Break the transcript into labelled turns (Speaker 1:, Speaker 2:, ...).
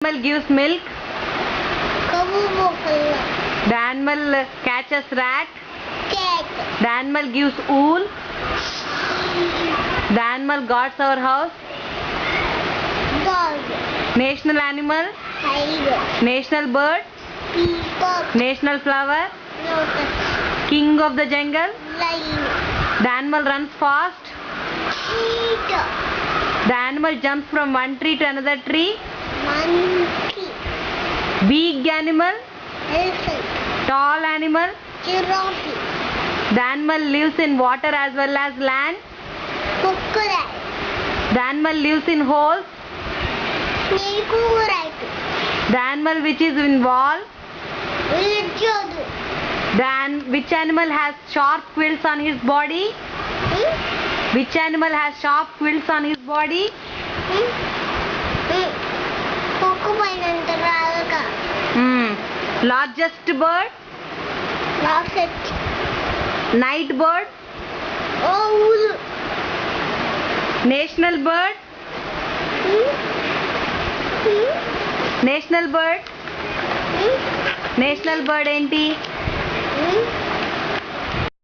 Speaker 1: Animal gives milk.
Speaker 2: Cat.
Speaker 1: The animal catches rat. The animal gives wool. The animal guards our house.
Speaker 2: Dog.
Speaker 1: National animal.
Speaker 2: Tiger.
Speaker 1: National bird.
Speaker 2: Peacock.
Speaker 1: National flower.
Speaker 2: Lotus.
Speaker 1: King of the jungle.
Speaker 2: Lion.
Speaker 1: The animal runs fast.
Speaker 2: Cheetah.
Speaker 1: The animal jumps from one tree to another tree.
Speaker 2: Monkey.
Speaker 1: Big animal.
Speaker 2: Elephant.
Speaker 1: Tall animal.
Speaker 2: Giraffe.
Speaker 1: The animal lives in water as well as land.
Speaker 2: Crocodile.
Speaker 1: The animal lives in holes.
Speaker 2: Snake.
Speaker 1: The animal which is in wall.
Speaker 2: Lizard.
Speaker 1: Which animal has sharp quills on his body? Which animal has sharp quills on his body?
Speaker 2: Porcupine అంటారు.
Speaker 1: Largest bird.
Speaker 2: Rocket.
Speaker 1: Night bird.
Speaker 2: Owl.
Speaker 1: National bird. National bird. National bird ఏంటి?